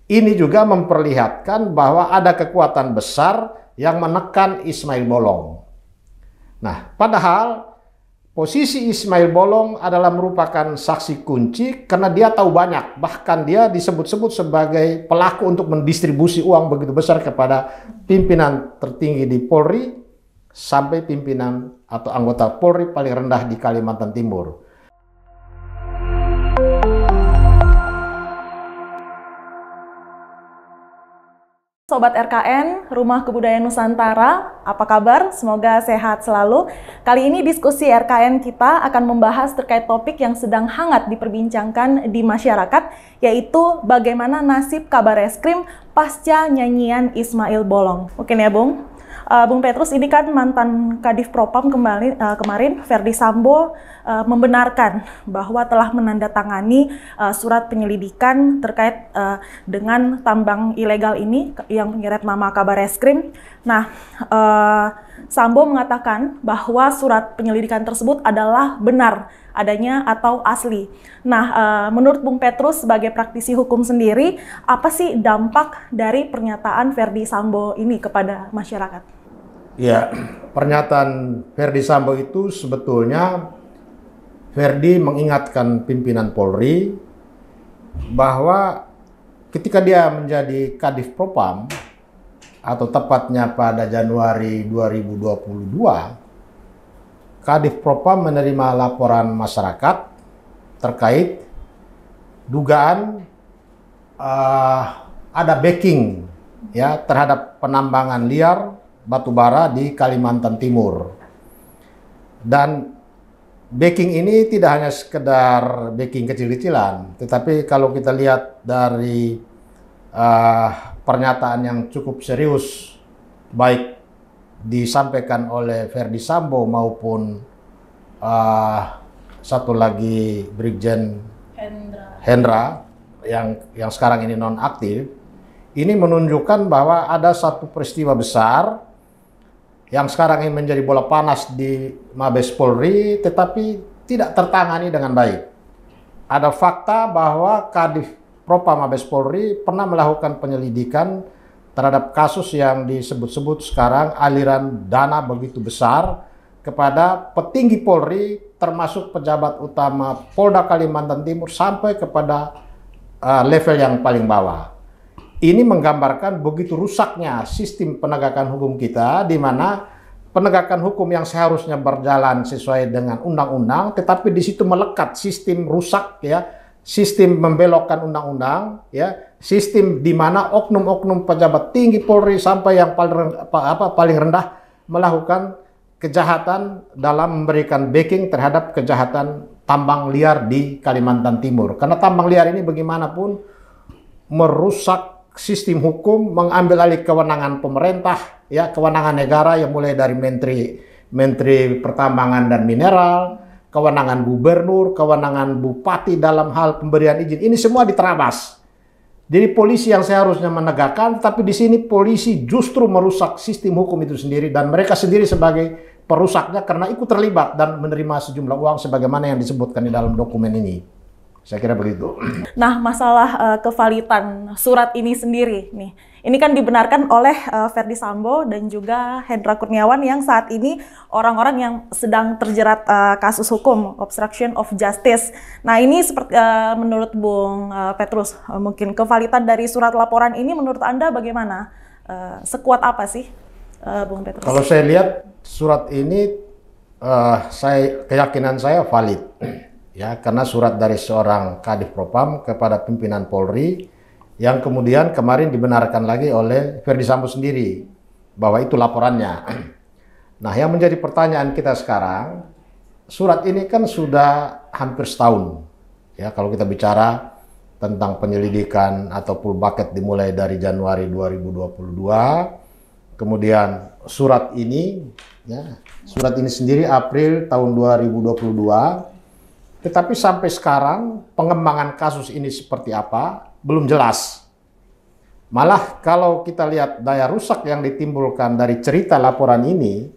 Ini juga memperlihatkan bahwa ada kekuatan besar yang menekan Ismail Bolong. Nah, padahal posisi Ismail Bolong adalah merupakan saksi kunci karena dia tahu banyak. Bahkan dia disebut-sebut sebagai pelaku untuk mendistribusi uang begitu besar kepada pimpinan tertinggi di Polri sampai pimpinan atau anggota Polri paling rendah di Kalimantan Timur. Sobat RKN, Rumah Kebudayaan Nusantara, apa kabar? Semoga sehat selalu. Kali ini diskusi RKN kita akan membahas terkait topik yang sedang hangat diperbincangkan di masyarakat, yaitu bagaimana nasib Kabareskrim pasca nyanyian Ismail Bolong. Mungkin ya, Bung? Bung Petrus, ini kan mantan Kadif Propam kemarin, Ferdy Sambo, membenarkan bahwa telah menandatangani surat penyelidikan terkait dengan tambang ilegal ini yang menyeret nama Kabareskrim. Nah, Sambo mengatakan bahwa surat penyelidikan tersebut adalah benar adanya atau asli. Nah, menurut Bung Petrus sebagai praktisi hukum sendiri, apa sih dampak dari pernyataan Ferdy Sambo ini kepada masyarakat? Ya, pernyataan Ferdy Sambo itu sebetulnya Ferdy mengingatkan pimpinan Polri bahwa ketika dia menjadi Kadif Propam atau tepatnya pada Januari 2022, Kadif Propam menerima laporan masyarakat terkait dugaan ada backing ya terhadap penambangan liar batu bara di Kalimantan Timur. Dan backing ini tidak hanya sekedar backing kecil-kecilan, tetapi kalau kita lihat dari pernyataan yang cukup serius, baik disampaikan oleh Ferdy Sambo maupun satu lagi Brigjen Hendra yang sekarang ini nonaktif, ini menunjukkan bahwa ada satu peristiwa besar yang sekarang ini menjadi bola panas di Mabes Polri, tetapi tidak tertangani dengan baik. Ada fakta bahwa Kadif Propam Mabes Polri pernah melakukan penyelidikan terhadap kasus yang disebut-sebut sekarang aliran dana begitu besar kepada petinggi Polri, termasuk pejabat utama Polda Kalimantan Timur sampai kepada level yang paling bawah. Ini menggambarkan begitu rusaknya sistem penegakan hukum kita, di mana penegakan hukum yang seharusnya berjalan sesuai dengan undang-undang, tetapi di situ melekat sistem rusak, ya, sistem membelokkan undang-undang, ya, sistem di mana oknum-oknum pejabat tinggi Polri sampai yang paling rendah melakukan kejahatan dalam memberikan backing terhadap kejahatan tambang liar di Kalimantan Timur. Karena tambang liar ini bagaimanapun merusak sistem hukum, mengambil alih kewenangan pemerintah, ya, kewenangan negara yang mulai dari menteri pertambangan dan mineral, kewenangan gubernur, kewenangan bupati dalam hal pemberian izin. Ini semua diterabas. Jadi polisi yang seharusnya menegakkan, tapi di sini polisi justru merusak sistem hukum itu sendiri, dan mereka sendiri sebagai perusaknya karena ikut terlibat dan menerima sejumlah uang sebagaimana yang disebutkan di dalam dokumen ini. Saya kira begitu. Nah, masalah kevalitan surat ini sendiri nih. Ini kan dibenarkan oleh Ferdy Sambo dan juga Hendra Kurniawan yang saat ini orang-orang yang sedang terjerat kasus hukum obstruction of justice. Nah, ini seperti menurut Bung Petrus, mungkin kevalitan dari surat laporan ini menurut Anda bagaimana? Sekuat apa sih, Bung Petrus? Kalau saya lihat surat ini, keyakinan saya valid. Ya, karena surat dari seorang Kadif Propam kepada pimpinan Polri yang kemudian kemarin dibenarkan lagi oleh Ferdy Sambo sendiri bahwa itu laporannya. Nah, yang menjadi pertanyaan kita sekarang, surat ini kan sudah hampir setahun. Ya, kalau kita bicara tentang penyelidikan atau full bucket dimulai dari Januari 2022, kemudian surat ini sendiri April tahun 2022. Tetapi sampai sekarang pengembangan kasus ini seperti apa belum jelas. Malah kalau kita lihat daya rusak yang ditimbulkan dari cerita laporan ini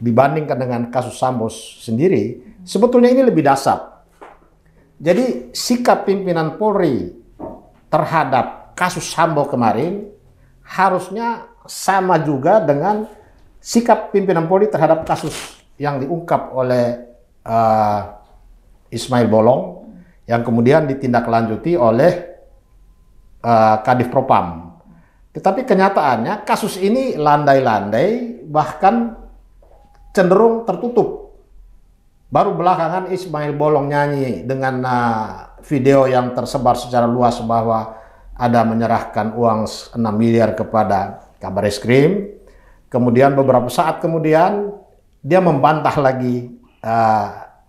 dibandingkan dengan kasus Sambo sendiri, sebetulnya ini lebih dahsyat. Jadi sikap pimpinan Polri terhadap kasus Sambo kemarin harusnya sama juga dengan sikap pimpinan Polri terhadap kasus yang diungkap oleh Ismail Bolong yang kemudian ditindaklanjuti oleh Kadif Propam. Tetapi kenyataannya kasus ini landai-landai, bahkan cenderung tertutup. Baru belakangan Ismail Bolong nyanyi dengan video yang tersebar secara luas bahwa ada menyerahkan uang 6 miliar kepada Kabareskrim. Kemudian beberapa saat kemudian dia membantah lagi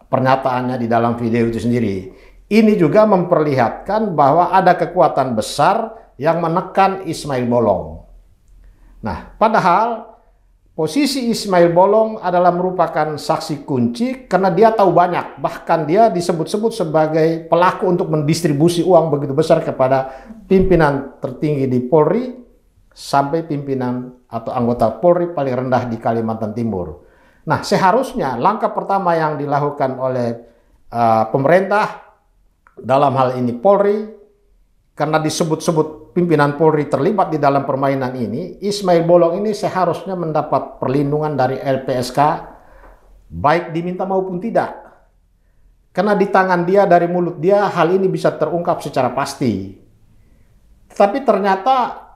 pernyataannya di dalam video itu sendiri. Ini juga memperlihatkan bahwa ada kekuatan besar yang menekan Ismail Bolong. Nah, padahal posisi Ismail Bolong adalah merupakan saksi kunci karena dia tahu banyak. Bahkan dia disebut-sebut sebagai pelaku untuk mendistribusi uang begitu besar kepada pimpinan tertinggi di Polri sampai pimpinan atau anggota Polri paling rendah di Kalimantan Timur. Nah, seharusnya langkah pertama yang dilakukan oleh pemerintah dalam hal ini Polri, karena disebut-sebut pimpinan Polri terlibat di dalam permainan ini, Ismail Bolong ini seharusnya mendapat perlindungan dari LPSK, baik diminta maupun tidak. Karena di tangan dia, dari mulut dia, hal ini bisa terungkap secara pasti. Tapi ternyata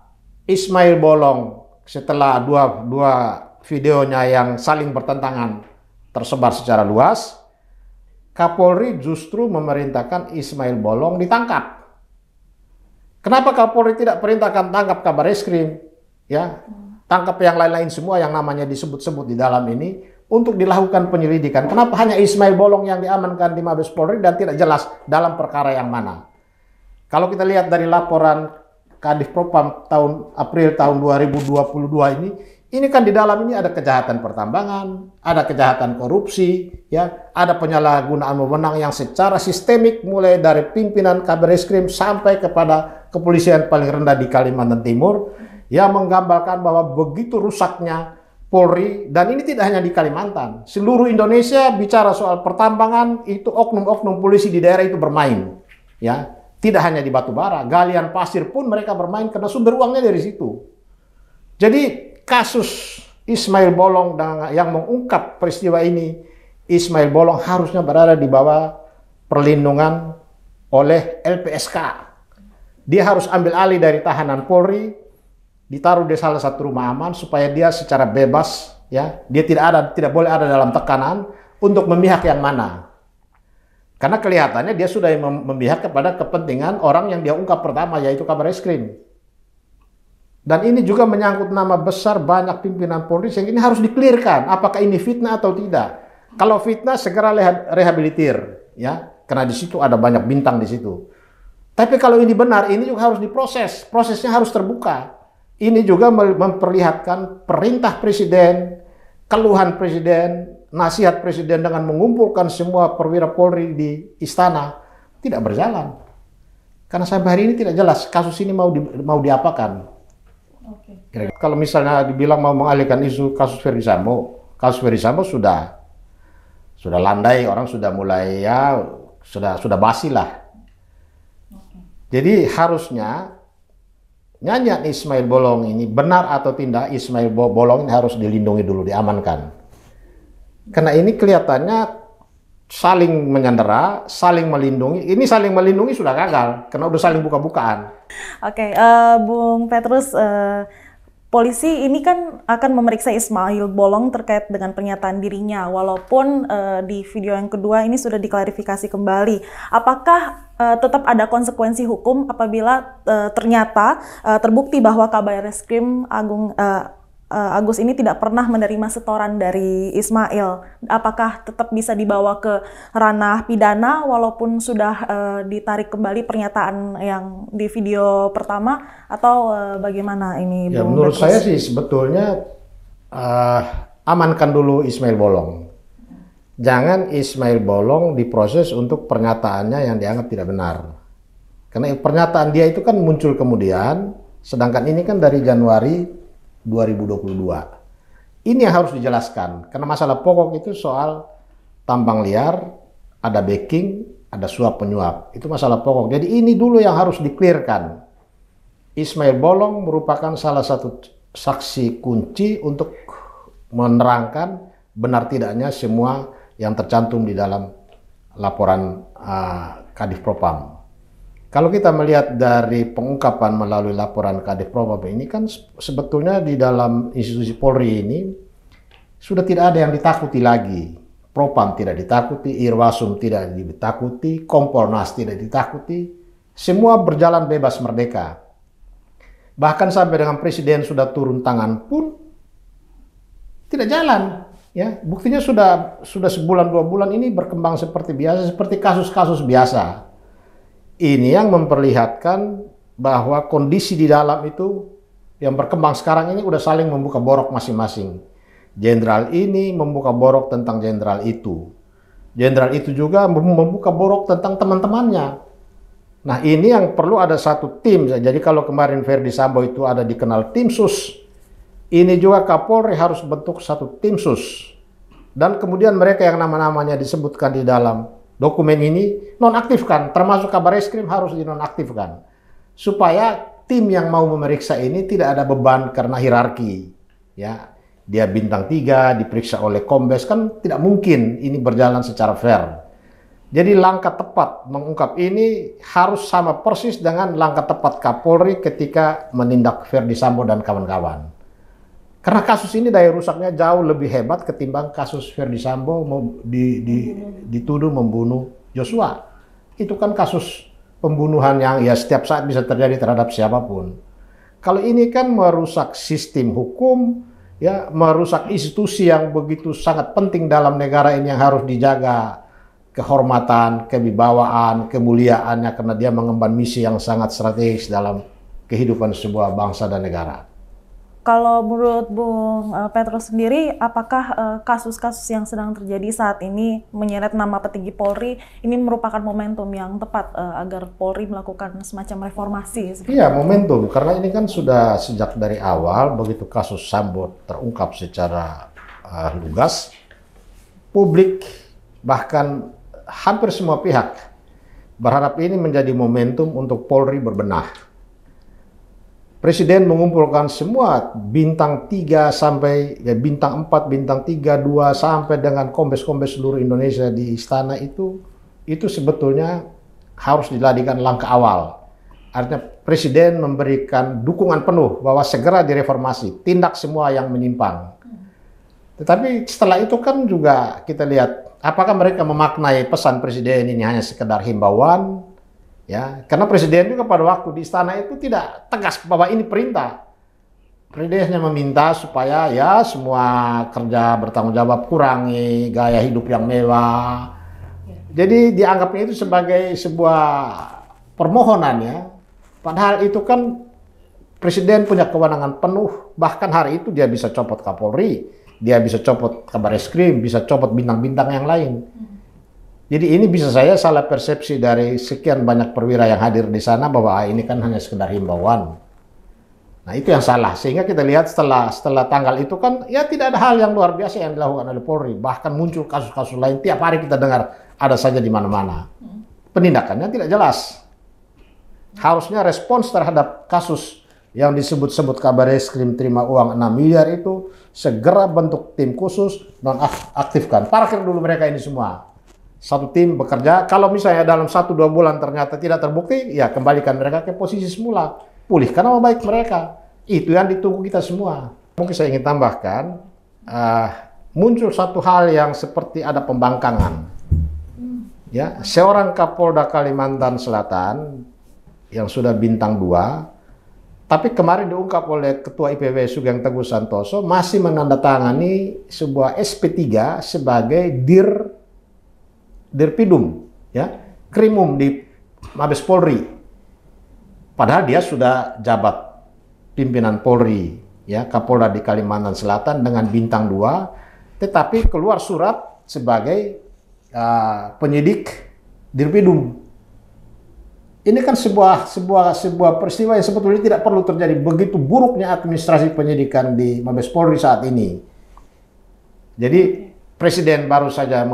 Ismail Bolong setelah dua videonya yang saling bertentangan tersebar secara luas, Kapolri justru memerintahkan Ismail Bolong ditangkap. Kenapa Kapolri tidak perintahkan tangkap Kabareskrim, ya, tangkap yang lain-lain semua yang namanya disebut-sebut di dalam ini untuk dilakukan penyelidikan? Kenapa hanya Ismail Bolong yang diamankan di Mabes Polri dan tidak jelas dalam perkara yang mana? Kalau kita lihat dari laporan Kadif Propam April tahun 2022 ini kan di dalam ini ada kejahatan pertambangan, ada kejahatan korupsi, ya, ada penyalahgunaan wewenang yang secara sistemik mulai dari pimpinan Kabareskrim sampai kepada kepolisian paling rendah di Kalimantan Timur yang menggambarkan bahwa begitu rusaknya Polri, dan ini tidak hanya di Kalimantan, seluruh Indonesia bicara soal pertambangan itu oknum-oknum polisi di daerah itu bermain, ya, tidak hanya di batubara, galian pasir pun mereka bermain karena sumber uangnya dari situ. Jadi kasus Ismail Bolong yang mengungkap peristiwa ini, Ismail Bolong harusnya berada di bawah perlindungan oleh LPSK. Dia harus ambil alih dari tahanan Polri, ditaruh di salah satu rumah aman supaya dia secara bebas, ya, dia tidak boleh ada dalam tekanan untuk memihak yang mana. Karena kelihatannya dia sudah memihak kepada kepentingan orang yang dia ungkap pertama, yaitu Kabareskrim. Dan ini juga menyangkut nama besar banyak pimpinan Polri, sehingga ini harus dikelirkan apakah ini fitnah atau tidak. Kalau fitnah segera rehabilitir, ya, karena di situ ada banyak bintang di situ. Tapi kalau ini benar, ini juga harus diproses, prosesnya harus terbuka. Ini juga memperlihatkan perintah Presiden, keluhan Presiden, nasihat Presiden dengan mengumpulkan semua perwira Polri di istana tidak berjalan. Karena sampai hari ini tidak jelas kasus ini mau diapakan. Okay. Kalau misalnya dibilang mau mengalihkan isu kasus Ferdy Sambo sudah landai, orang sudah mulai, ya, sudah basi lah. Okay. Jadi harusnya nyanyian Ismail Bolong ini benar atau tidak, Ismail Bolong ini harus dilindungi dulu, diamankan. Karena ini kelihatannya saling menyandera, saling melindungi. Ini saling melindungi sudah gagal karena udah saling buka-bukaan. Oke, Bung Petrus, polisi ini kan akan memeriksa Ismail Bolong terkait dengan pernyataan dirinya, walaupun di video yang kedua ini sudah diklarifikasi kembali. Apakah tetap ada konsekuensi hukum apabila ternyata terbukti bahwa Kabareskrim Agus ini tidak pernah menerima setoran dari Ismail? Apakah tetap bisa dibawa ke ranah pidana walaupun sudah ditarik kembali pernyataan yang di video pertama, atau bagaimana ini? Ya, menurut saya sih sebetulnya amankan dulu Ismail Bolong. Jangan Ismail Bolong diproses untuk pernyataannya yang dianggap tidak benar. Karena pernyataan dia itu kan muncul kemudian, sedangkan ini kan dari Januari 2022. Ini yang harus dijelaskan, karena masalah pokok itu soal tambang liar, ada backing, ada suap penyuap. Itu masalah pokok. Jadi ini dulu yang harus di-clearkan. Ismail Bolong merupakan salah satu saksi kunci untuk menerangkan benar tidaknya semua yang tercantum di dalam laporan Kadif Propam. Kalau kita melihat dari pengungkapan melalui laporan Kadif Propam ini kan sebetulnya di dalam institusi Polri ini sudah tidak ada yang ditakuti lagi. Propam tidak ditakuti, Irwasum tidak ditakuti, Kompolnas tidak ditakuti. Semua berjalan bebas merdeka. Bahkan sampai dengan presiden sudah turun tangan pun tidak jalan. Ya, buktinya sudah sebulan 2 bulan ini berkembang seperti biasa, seperti kasus-kasus biasa. Ini yang memperlihatkan bahwa kondisi di dalam itu yang berkembang sekarang ini udah saling membuka borok masing-masing. Jenderal ini membuka borok tentang jenderal itu. Jenderal itu juga membuka borok tentang teman-temannya. Nah, ini yang perlu ada satu tim. Jadi kalau kemarin Verdi Sambo itu ada dikenal tim sus, ini juga Kapolri harus bentuk satu tim sus. Dan kemudian mereka yang nama-namanya disebutkan di dalam dokumen ini nonaktifkan, termasuk kabar eskrim harus dinonaktifkan. Supaya tim yang mau memeriksa ini tidak ada beban karena hierarki. Ya, dia bintang 3 diperiksa oleh Kombes, kan tidak mungkin ini berjalan secara fair. Jadi langkah tepat mengungkap ini harus sama persis dengan langkah tepat Kapolri ketika menindak Verdi Sambo dan kawan-kawan. Karena kasus ini daya rusaknya jauh lebih hebat ketimbang kasus Verdi Sambo dituduh membunuh Joshua. Itu kan kasus pembunuhan yang ya setiap saat bisa terjadi terhadap siapapun. Kalau ini kan merusak sistem hukum, ya merusak institusi yang begitu sangat penting dalam negara ini yang harus dijaga kehormatan, kewibawaan, kemuliaannya karena dia mengemban misi yang sangat strategis dalam kehidupan sebuah bangsa dan negara. Kalau menurut Bung Petrus sendiri, apakah kasus-kasus yang sedang terjadi saat ini menyeret nama petinggi Polri ini merupakan momentum yang tepat agar Polri melakukan semacam reformasi? Iya, momentum. Karena ini kan sudah sejak dari awal, begitu kasus Sambo terungkap secara lugas, publik bahkan hampir semua pihak berharap ini menjadi momentum untuk Polri berbenah. Presiden mengumpulkan semua bintang 3 sampai ya bintang 4, bintang 3, 2 sampai dengan kombes-kombes seluruh Indonesia di istana itu sebetulnya harus dijadikan langkah awal. Artinya Presiden memberikan dukungan penuh bahwa segera direformasi, tindak semua yang menyimpang. Tetapi setelah itu kan juga kita lihat apakah mereka memaknai pesan Presiden ini hanya sekedar himbauan. Ya, karena Presiden juga pada waktu di istana itu tidak tegas bahwa ini perintah. Presidennya meminta supaya ya semua kerja bertanggung jawab, kurangi gaya hidup yang mewah. Jadi dianggapnya itu sebagai sebuah permohonan ya. Padahal itu kan Presiden punya kewenangan penuh. Bahkan hari itu dia bisa copot Kapolri, dia bisa copot kabar eskrim, bisa copot bintang-bintang yang lain. Jadi ini bisa saya salah persepsi dari sekian banyak perwira yang hadir di sana bahwa ini kan hanya sekedar himbauan. Nah itu yang salah. Sehingga kita lihat setelah tanggal itu kan ya tidak ada hal yang luar biasa yang dilakukan oleh Polri. Bahkan muncul kasus-kasus lain. Tiap hari kita dengar ada saja di mana-mana. Penindakannya tidak jelas. Harusnya respons terhadap kasus yang disebut-sebut kabar eskrim terima uang 6 miliar itu segera bentuk tim khusus nonaktifkan. Parkir dulu mereka ini semua. Satu tim bekerja, kalau misalnya dalam 1-2 bulan ternyata tidak terbukti, ya kembalikan mereka ke posisi semula. Pulihkan nama baik mereka. Itu yang ditunggu kita semua. Mungkin saya ingin tambahkan, muncul satu hal yang seperti ada pembangkangan. Ya, seorang Kapolda Kalimantan Selatan yang sudah bintang 2, tapi kemarin diungkap oleh Ketua IPW Sugeng Teguh Santoso masih menandatangani sebuah SP3 sebagai Dirpidum, ya, Krimum di Mabes Polri. Padahal dia sudah jabat pimpinan Polri, ya, Kapolda di Kalimantan Selatan dengan bintang 2, tetapi keluar surat sebagai penyidik Dirpidum. Ini kan sebuah peristiwa yang sebetulnya tidak perlu terjadi. Begitu buruknya administrasi penyidikan di Mabes Polri saat ini. Jadi Presiden baru saja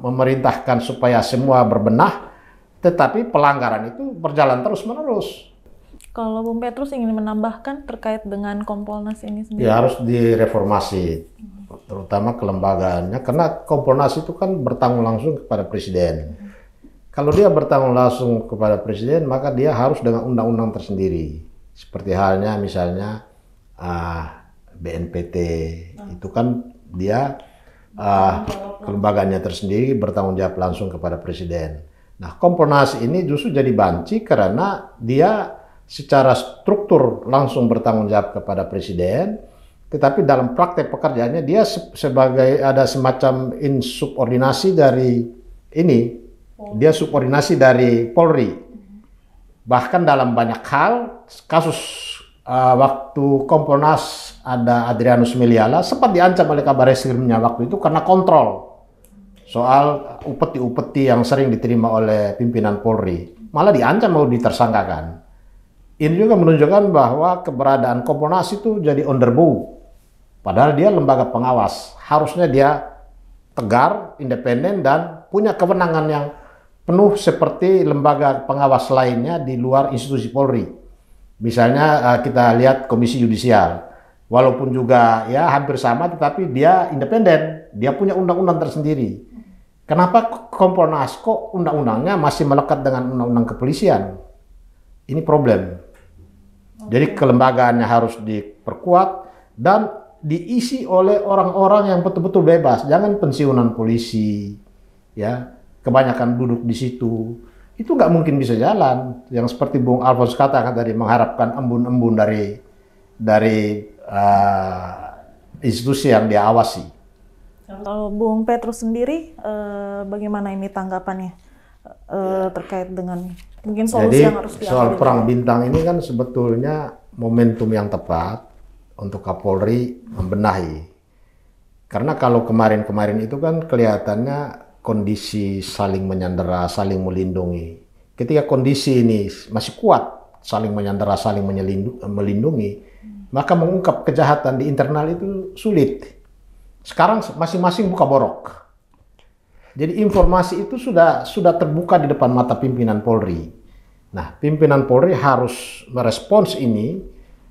memerintahkan supaya semua berbenah, tetapi pelanggaran itu berjalan terus-menerus. Kalau Bung Petrus ingin menambahkan terkait dengan Kompolnas ini sendiri? Ya harus direformasi, terutama kelembagaannya, karena Kompolnas itu kan bertanggung langsung kepada Presiden. Kalau dia bertanggung langsung kepada Presiden, maka dia harus dengan undang-undang tersendiri. Seperti halnya misalnya BNPT, itu kan dia kelembagaannya tersendiri bertanggung jawab langsung kepada Presiden. Nah, Kompolnas ini justru jadi banci karena dia secara struktur langsung bertanggung jawab kepada Presiden, tetapi dalam praktek pekerjaannya dia sebagai ada semacam insubordinasi dari ini, dia subordinasi dari Polri. Bahkan dalam banyak hal, kasus waktu Kompolnas ada Adrianus Meliala sempat diancam oleh Kabar Eskrimnya waktu itu karena kontrol soal upeti-upeti yang sering diterima oleh pimpinan Polri, malah diancam mau ditersangkakan. Ini juga menunjukkan bahwa keberadaan Kompolnas itu jadi underbow. Padahal dia lembaga pengawas. Harusnya dia tegar, independen, dan punya kewenangan yang penuh seperti lembaga pengawas lainnya di luar institusi Polri. Misalnya kita lihat Komisi Yudisial. Walaupun juga ya hampir sama, tetapi dia independen. Dia punya undang-undang tersendiri. Kenapa Kompolnas kok undang-undangnya masih melekat dengan undang-undang kepolisian? Ini problem. Jadi kelembagaannya harus diperkuat dan diisi oleh orang-orang yang betul-betul bebas. Jangan pensiunan polisi, ya kebanyakan duduk di situ. Itu nggak mungkin bisa jalan. Yang seperti Bung Alfons katakan tadi, mengharapkan embun-embun dari institusi yang dia awasi. Kalau Bung Petrus sendiri, bagaimana ini tanggapannya terkait dengan mungkin solusi yang harus diambil? Soal perang bintang ini kan sebetulnya momentum yang tepat untuk Kapolri membenahi. Karena kalau kemarin-kemarin itu kan kelihatannya kondisi saling menyandera, saling melindungi. Ketika kondisi ini masih kuat, saling menyandera, saling melindungi, maka mengungkap kejahatan di internal itu sulit. Sekarang masing-masing buka borok. Jadi informasi itu sudah terbuka di depan mata pimpinan Polri. Nah, pimpinan Polri harus merespons ini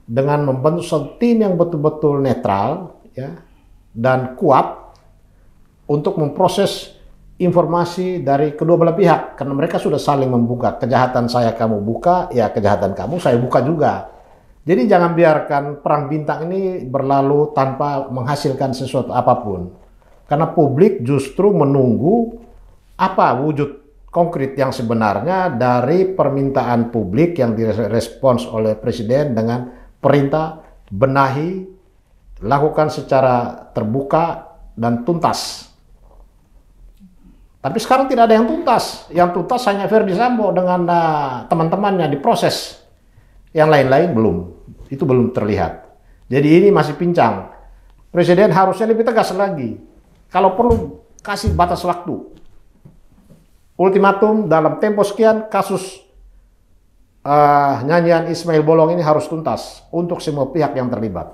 dengan membentuk satu tim yang betul-betul netral, ya, dan kuat untuk memproses informasi dari kedua belah pihak, karena mereka sudah saling membuka. Kejahatan saya kamu buka, ya kejahatan kamu saya buka juga. Jadi jangan biarkan perang bintang ini berlalu tanpa menghasilkan sesuatu apapun. Karena publik justru menunggu apa wujud konkret yang sebenarnya dari permintaan publik yang direspons oleh Presiden dengan perintah benahi, lakukan secara terbuka dan tuntas. Tapi sekarang tidak ada yang tuntas. Yang tuntas hanya Verdi Sambo dengan teman-temannya diproses. Yang lain-lain belum. Itu belum terlihat. Jadi ini masih pincang. Presiden harusnya lebih tegas lagi. Kalau perlu kasih batas waktu. Ultimatum dalam tempo sekian kasus nyanyian Ismail Bolong ini harus tuntas untuk semua pihak yang terlibat.